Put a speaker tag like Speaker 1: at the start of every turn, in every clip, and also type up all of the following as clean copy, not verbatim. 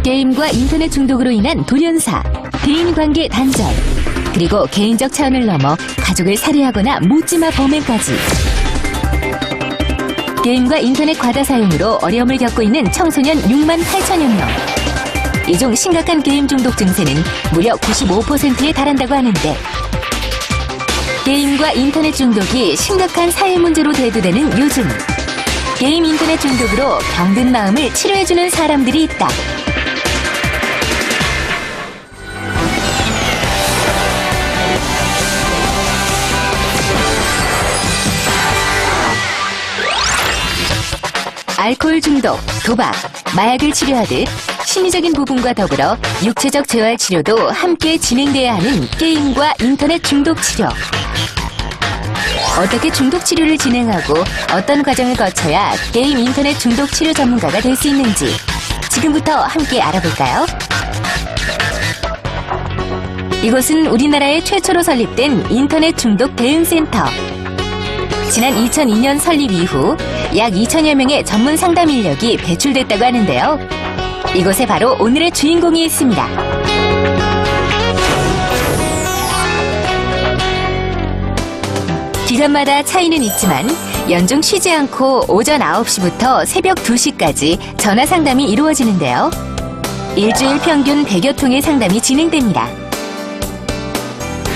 Speaker 1: 게임과 인터넷 중독으로 인한 돌연사, 대인관계 단절, 그리고 개인적 차원을 넘어 가족을 살해하거나 묻지마 범행까지. 게임과 인터넷 과다 사용으로 어려움을 겪고 있는 청소년 6만 8천여 명. 이 중 심각한 게임 중독 증세는 무려 95%에 달한다고 하는데, 게임과 인터넷 중독이 심각한 사회 문제로 대두되는 요즘, 게임 인터넷 중독으로 병든 마음을 치료해주는 사람들이 있다. 알코올 중독, 도박, 마약을 치료하듯 심리적인 부분과 더불어 육체적 재활 치료도 함께 진행돼야 하는 게임과 인터넷 중독 치료. 어떻게 중독 치료를 진행하고 어떤 과정을 거쳐야 게임 인터넷 중독 치료 전문가가 될 수 있는지 지금부터 함께 알아볼까요? 이곳은 우리나라에 최초로 설립된 인터넷 중독 대응센터. 지난 2002년 설립 이후 약 2천여 명의 전문 상담 인력이 배출됐다고 하는데요. 이곳에 바로 오늘의 주인공이 있습니다. 기간마다 차이는 있지만 연중 쉬지 않고 오전 9시부터 새벽 2시까지 전화 상담이 이루어지는데요. 일주일 평균 100여 통의 상담이 진행됩니다.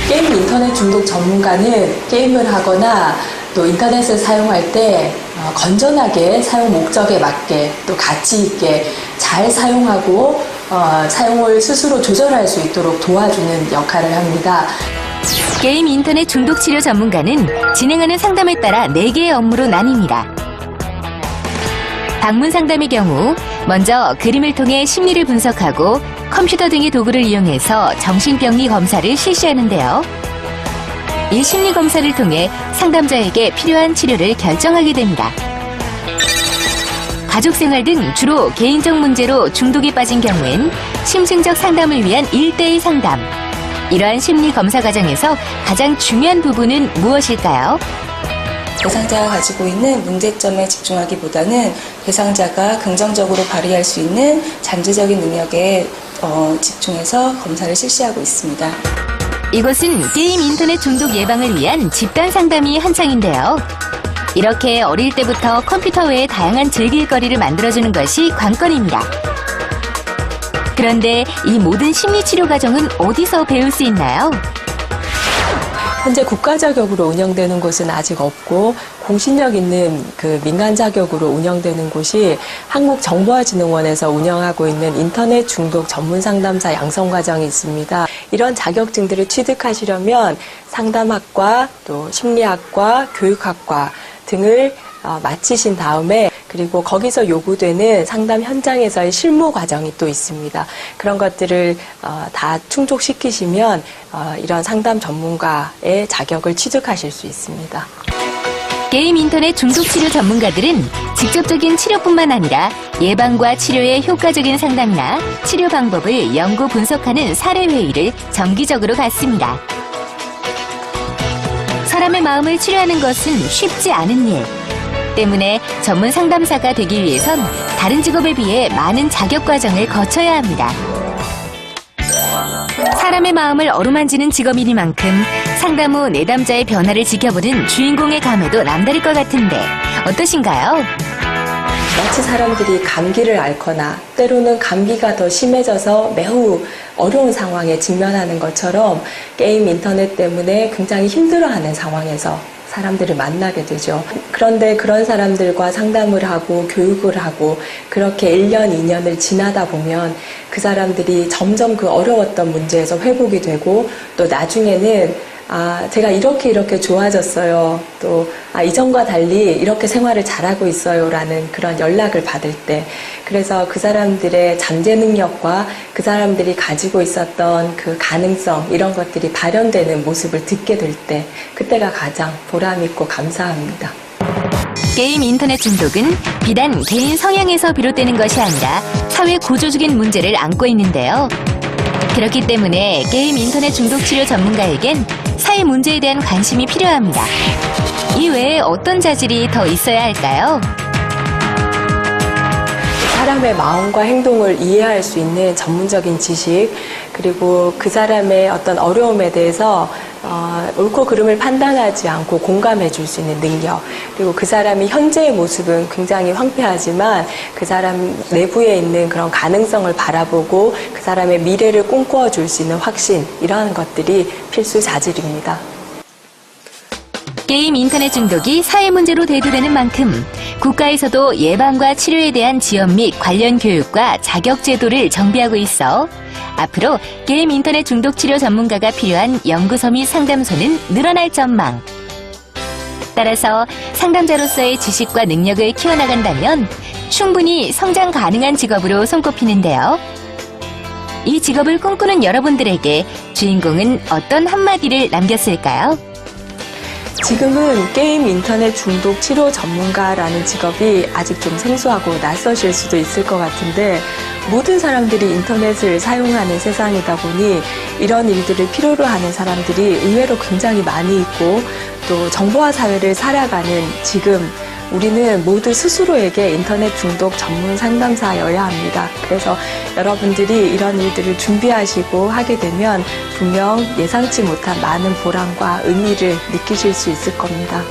Speaker 2: 게임 인터넷 중독 전문가는 게임을 하거나 또 인터넷을 사용할 때 건전하게 사용 목적에 맞게 또 가치 있게 잘 사용하고 사용을 스스로 조절할 수 있도록 도와주는 역할을 합니다.
Speaker 1: 게임 인터넷 중독 치료 전문가는 진행하는 상담에 따라 4개의 업무로 나뉩니다. 방문 상담의 경우 먼저 그림을 통해 심리를 분석하고 컴퓨터 등의 도구를 이용해서 정신병리 검사를 실시하는데요. 이 심리 검사를 통해 상담자에게 필요한 치료를 결정하게 됩니다. 가족 생활 등 주로 개인적 문제로 중독에 빠진 경우엔 심층적 상담을 위한 1:1 상담. 이러한 심리 검사 과정에서 가장 중요한 부분은 무엇일까요?
Speaker 3: 대상자가 가지고 있는 문제점에 집중하기보다는 대상자가 긍정적으로 발휘할 수 있는 잠재적인 능력에 집중해서 검사를 실시하고 있습니다.
Speaker 1: 이곳은 게임 인터넷 중독 예방을 위한 집단 상담이 한창인데요. 이렇게 어릴 때부터 컴퓨터 외에 다양한 즐길거리를 만들어주는 것이 관건입니다. 그런데 이 모든 심리치료 과정은 어디서 배울 수 있나요?
Speaker 2: 현재 국가 자격으로 운영되는 곳은 아직 없고 공신력 있는 그 민간 자격으로 운영되는 곳이 한국정보화진흥원에서 운영하고 있는 인터넷 중독 전문 상담사 양성 과정이 있습니다. 이런 자격증들을 취득하시려면 상담학과, 또 심리학과, 교육학과 등을 마치신 다음에 그리고 거기서 요구되는 상담 현장에서의 실무 과정이 또 있습니다. 그런 것들을 다 충족시키시면 이런 상담 전문가의 자격을 취득하실 수 있습니다.
Speaker 1: 게임 인터넷 중독 치료 전문가들은 직접적인 치료뿐만 아니라 예방과 치료의 효과적인 상담이나 치료 방법을 연구 분석하는 사례 회의를 정기적으로 갖습니다. 사람의 마음을 치료하는 것은 쉽지 않은 일. 때문에 전문 상담사가 되기 위해선 다른 직업에 비해 많은 자격 과정을 거쳐야 합니다. 사람의 마음을 어루만지는 직업이니만큼 상담 후 내담자의 변화를 지켜보는 주인공의 감회도 남다를 것 같은데 어떠신가요?
Speaker 2: 마치 사람들이 감기를 앓거나 때로는 감기가 더 심해져서 매우 어려운 상황에 직면하는 것처럼 게임 인터넷 때문에 굉장히 힘들어하는 상황에서 사람들을 만나게 되죠. 그런데 그런 사람들과 상담을 하고 교육을 하고 그렇게 1년, 2년을 지나다 보면 그 사람들이 점점 그 어려웠던 문제에서 회복이 되고 또 나중에는 제가 이렇게 좋아졌어요. 또 이전과 달리 이렇게 생활을 잘하고 있어요. 라는 그런 연락을 받을 때 그래서 그 사람들의 잠재 능력과 그 사람들이 가지고 있었던 그 가능성 이런 것들이 발현되는 모습을 듣게 될 때 그때가 가장 보람 있고 감사합니다.
Speaker 1: 게임 인터넷 중독은 비단 개인 성향에서 비롯되는 것이 아니라 사회 구조적인 문제를 안고 있는데요. 그렇기 때문에 게임 인터넷 중독 치료 전문가에겐 사회 문제에 대한 관심이 필요합니다. 이 외에 어떤 자질이 더 있어야 할까요?
Speaker 2: 사람의 마음과 행동을 이해할 수 있는 전문적인 지식, 그리고 그 사람의 어떤 어려움에 대해서 옳고 그름을 판단하지 않고 공감해 줄 수 있는 능력, 그리고 그 사람이 현재의 모습은 굉장히 황폐하지만 그 사람 내부에 있는 그런 가능성을 바라보고 그 사람의 미래를 꿈꿔 줄 수 있는 확신, 이러한 것들이 필수 자질입니다.
Speaker 1: 게임 인터넷 중독이 사회 문제로 대두되는 만큼 국가에서도 예방과 치료에 대한 지원 및 관련 교육과 자격 제도를 정비하고 있어 앞으로 게임 인터넷 중독 치료 전문가가 필요한 연구소 및 상담소는 늘어날 전망. 따라서 상담자로서의 지식과 능력을 키워나간다면 충분히 성장 가능한 직업으로 손꼽히는데요. 이 직업을 꿈꾸는 여러분들에게 주인공은 어떤 한마디를 남겼을까요?
Speaker 2: 지금은 게임 인터넷 중독 치료 전문가라는 직업이 아직 좀 생소하고 낯서실 수도 있을 것 같은데, 모든 사람들이 인터넷을 사용하는 세상이다 보니 이런 일들을 필요로 하는 사람들이 의외로 굉장히 많이 있고, 또 정보화 사회를 살아가는 지금 우리는 모두 스스로에게 인터넷 중독 전문 상담사여야 합니다. 그래서 여러분들이 이런 일들을 준비하시고 하게 되면 분명 예상치 못한 많은 보람과 의미를 느끼실 수 있을 겁니다.